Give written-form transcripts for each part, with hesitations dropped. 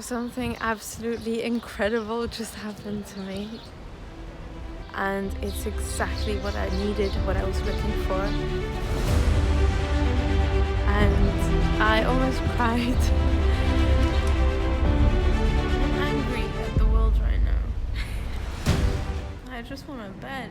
Something absolutely incredible just happened to me, and it's exactly what I needed, what I was looking for, and I almost cried. I'm angry at the world right now. I just want my bed.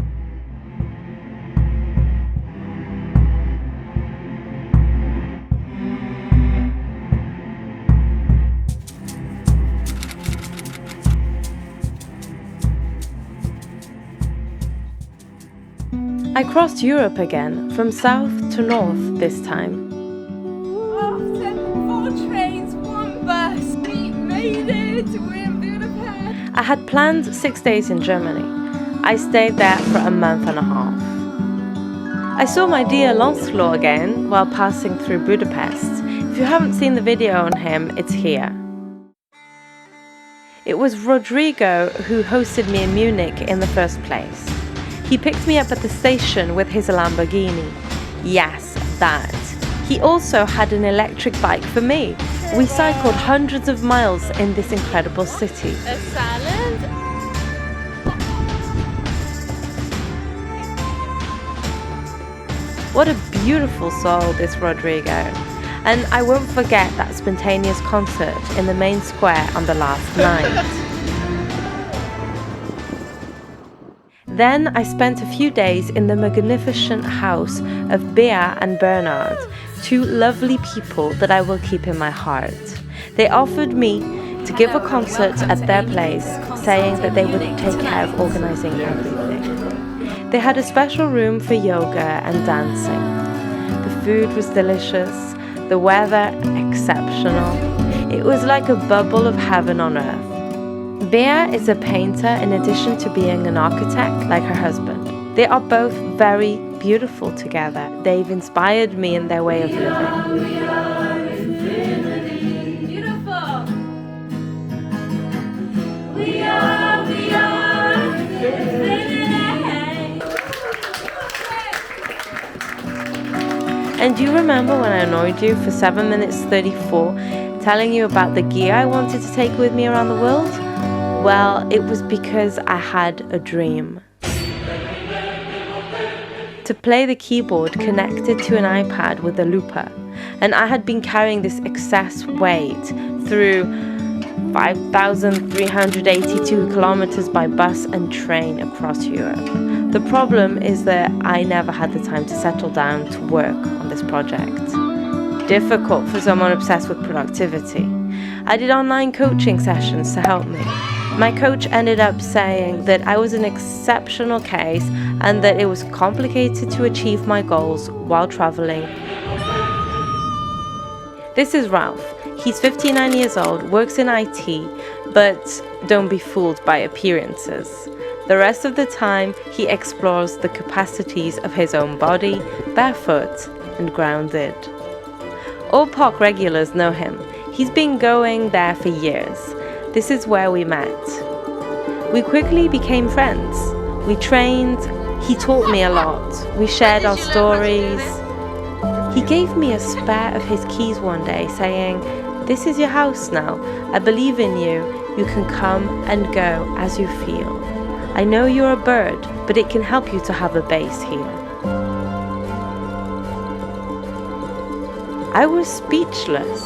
I crossed Europe again, from south to north this time. After 4 trains, 1 bus, we made it! We're in Budapest! I had planned 6 days in Germany. I stayed there for a month and a half. I saw my dear Lancelot again while passing through Budapest. If you haven't seen the video on him, it's here. It was Rodrigo who hosted me in Munich in the first place. He picked me up at the station with his Lamborghini. Yes, that. He also had an electric bike for me. We cycled hundreds of miles in this incredible city. A salad? What a beautiful soul, this Rodrigo. And I won't forget that spontaneous concert in the main square on the last night. Then I spent a few days in the magnificent house of Bea and Bernard, 2 lovely people that I will keep in my heart. They offered me to give a concert at their place, saying that they would take care of organizing everything. They had a special room for yoga and dancing. The food was delicious, the weather exceptional. It was like a bubble of heaven on earth. Bea is a painter in addition to being an architect like her husband. They are both very beautiful together. They've inspired me in their way of living. Beautiful! And do you remember when I annoyed you for 7 minutes 34, telling you about the gear I wanted to take with me around the world? Well, it was because I had a dream. To play the keyboard connected to an iPad with a looper, and I had been carrying this excess weight through 5,382 kilometers by bus and train across Europe. The problem is that I never had the time to settle down to work on this project. Difficult for someone obsessed with productivity. I did online coaching sessions to help me. My coach ended up saying that I was an exceptional case and that it was complicated to achieve my goals while traveling. This is Ralph. He's 59 years old, works in IT, but don't be fooled by appearances. The rest of the time, he explores the capacities of his own body, barefoot and grounded. All park regulars know him. He's been going there for years. This is where we met. We quickly became friends. We trained. He taught me a lot. We shared our stories. He gave me a spare of his keys one day, saying, "This is your house now. I believe in you. You can come and go as you feel. I know you're a bird, but it can help you to have a base here." I was speechless,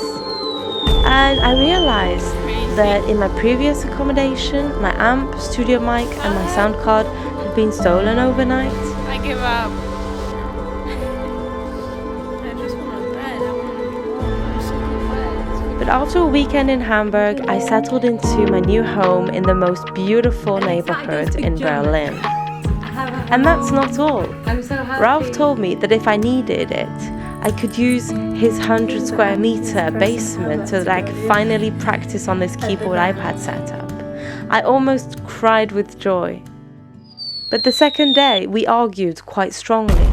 and I realized that in my previous accommodation, my amp, studio mic, and my sound card had been stolen overnight. I give up. I just want a bed. I want to be warm. I'm so confused. But after a weekend in Hamburg, I settled into my new home in the most beautiful neighborhood in Berlin. And that's not all. Ralph told me that if I needed it, I could use his 100 square meter basement so that I could finally practice on this keyboard iPad setup. I almost cried with joy. But the second day, we argued quite strongly.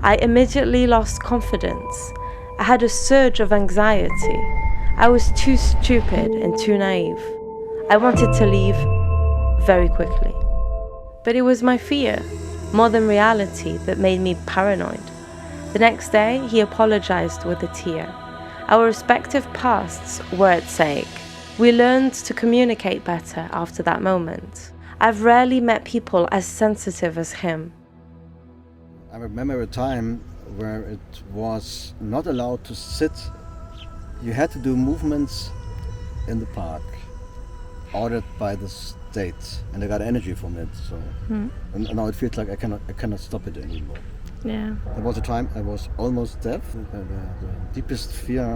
I immediately lost confidence. I had a surge of anxiety. I was too stupid and too naive. I wanted to leave very quickly. But it was my fear, more than reality, that made me paranoid. The next day, he apologized with a tear. Our respective pasts were at stake. We learned to communicate better after that moment. I've rarely met people as sensitive as him. I remember a time where it was not allowed to sit. You had to do movements in the park, ordered by the state, and I got energy from it. So, and now it feels like I cannot stop it anymore. Yeah. There was a time I was almost deaf. The deepest fear,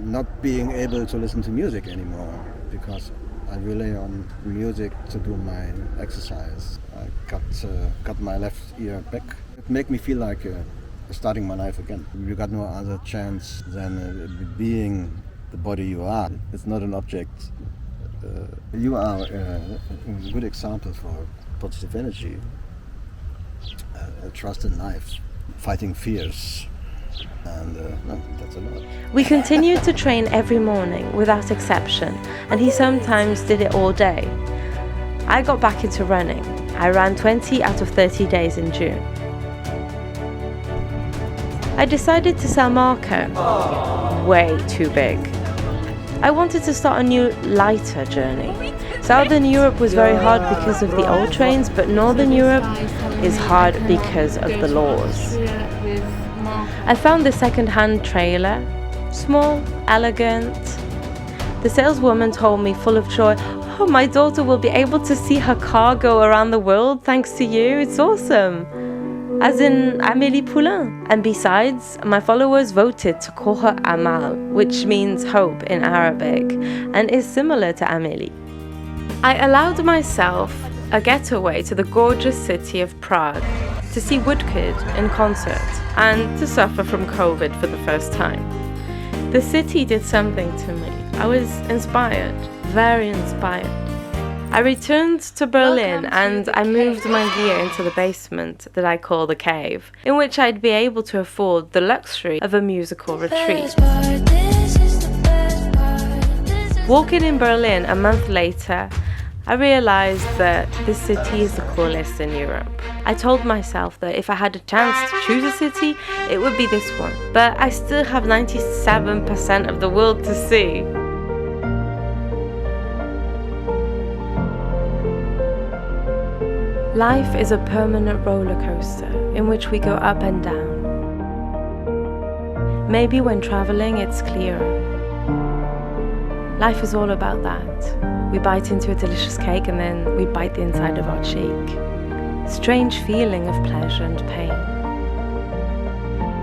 not being able to listen to music anymore, because I rely on music to do my exercise. I got my left ear back. It made me feel like starting my life again. You got no other chance than being the body you are. It's not an object. You are a good example for positive energy, trust in life, fighting fears, and that's a lot. We continued to train every morning without exception, and he sometimes did it all day. I got back into running. I ran 20 out of 30 days in June. I decided to sell Marco. Way too big. I wanted to start a new, lighter journey. Southern Europe was very hard because of the old trains, but Northern Europe is hard because of the laws. I found the second-hand trailer, small, elegant. The saleswoman told me, full of joy, "Oh, my daughter will be able to see her car go around the world thanks to you. It's awesome." As in Amélie Poulain. And besides, my followers voted to call her Amal, which means hope in Arabic, and is similar to Amélie. I allowed myself a getaway to the gorgeous city of Prague, to see Woodkid in concert, and to suffer from COVID for the first time. The city did something to me. I was inspired, very inspired. I returned to Berlin and I moved my gear into the basement that I call the cave, in which I'd be able to afford the luxury of a musical retreat. Walking in Berlin a month later, I realized that this city is the coolest in Europe. I told myself that if I had a chance to choose a city, it would be this one. But I still have 97% of the world to see. Life is a permanent roller coaster in which we go up and down. Maybe when traveling it's clearer. Life is all about that. We bite into a delicious cake and then we bite the inside of our cheek. Strange feeling of pleasure and pain.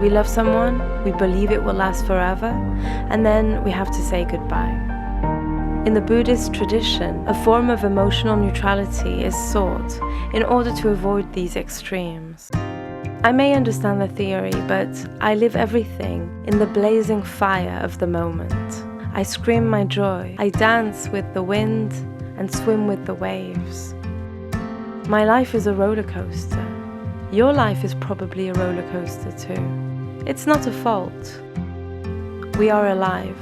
We love someone, we believe it will last forever, and then we have to say goodbye. In the Buddhist tradition, a form of emotional neutrality is sought in order to avoid these extremes. I may understand the theory, but I live everything in the blazing fire of the moment. I scream my joy, I dance with the wind and swim with the waves. My life is a roller coaster. Your life is probably a roller coaster too. It's not a fault. We are alive.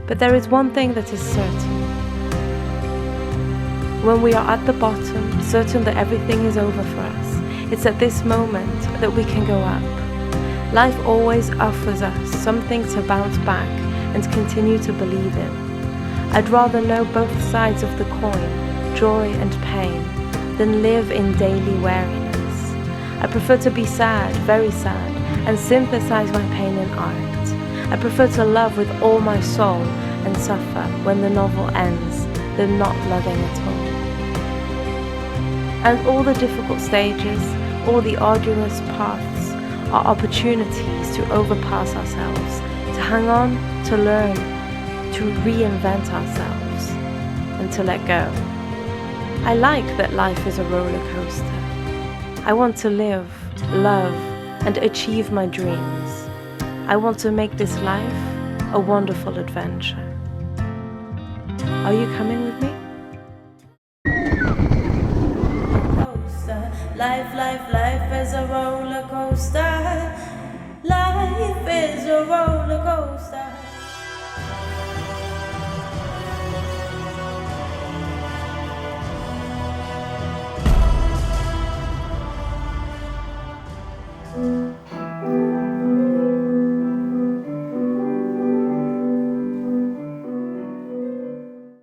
But there is one thing that is certain. When we are at the bottom, certain that everything is over for us, it's at this moment that we can go up. Life always offers us something to bounce back and continue to believe in. I'd rather know both sides of the coin, joy and pain, than live in daily weariness. I prefer to be sad, very sad, and synthesize my pain in art. I prefer to love with all my soul and suffer when the novel ends than not loving at all. And all the difficult stages, all the arduous paths are opportunities to overpass ourselves, to hang on, to learn, to reinvent ourselves, and to let go. I like that life is a roller coaster. I want to live, love, and achieve my dreams. I want to make this life a wonderful adventure. Are you coming with me? Life is a roller coaster. Life is a roller coaster.